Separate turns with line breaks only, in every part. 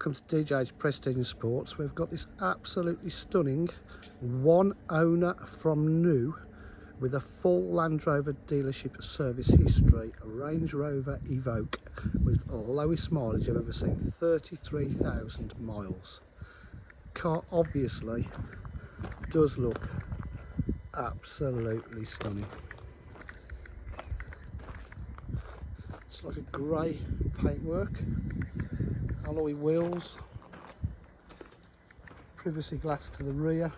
Welcome to DJ's Prestige and Sports. We've got this absolutely stunning one owner from new with a full Land Rover dealership service history, a Range Rover Evoque with the lowest mileage I've ever seen, 33,000 miles. Car obviously does look absolutely stunning. It's like a grey paintwork, alloy wheels, privacy glass to the rear,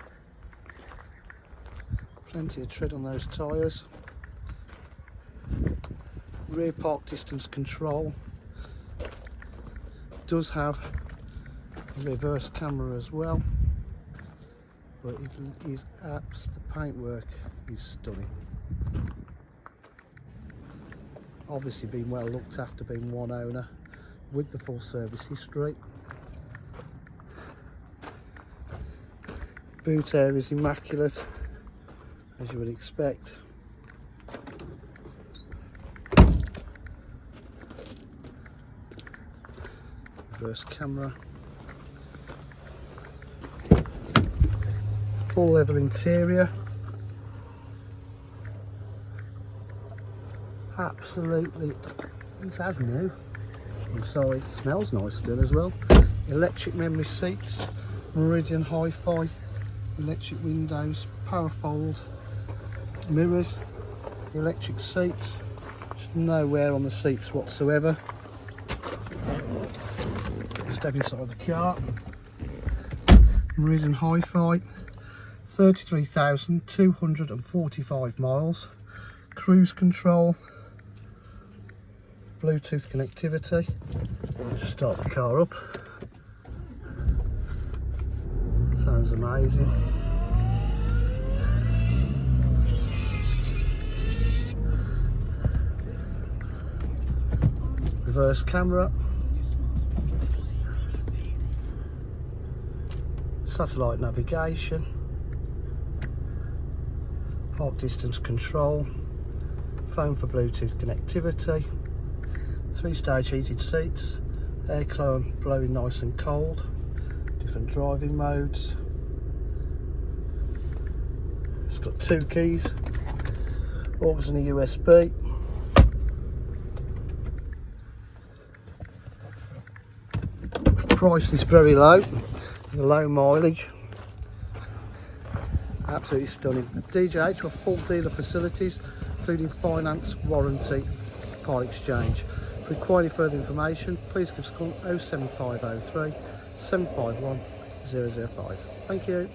plenty of tread on those tyres, rear park distance control, does have a reverse camera as well, but it is the paintwork is stunning. Obviously been well looked after, being one owner with the full service history. Boot area is immaculate, as you would expect. Reverse camera. Full leather interior. Absolutely, it's as new. Inside smells nice still as well. Electric memory seats, Meridian Hi-Fi, electric windows, power fold, mirrors, electric seats, just no wear on the seats whatsoever. Step inside the car. Meridian Hi-Fi, 33,245 miles, cruise control, Bluetooth connectivity. Just start the car up. Sounds amazing. Reverse camera. Satellite navigation. Park distance control. Phone for Bluetooth connectivity. 3-stage heated seats, aircon blowing nice and cold, different driving modes. It's got 2 keys, aux and a USB. Price is very low, the low mileage. Absolutely stunning. At DJH, we're full dealer facilities, including finance, warranty, part exchange. If you require any further information, please give us a call 07503 751 005. Thank you.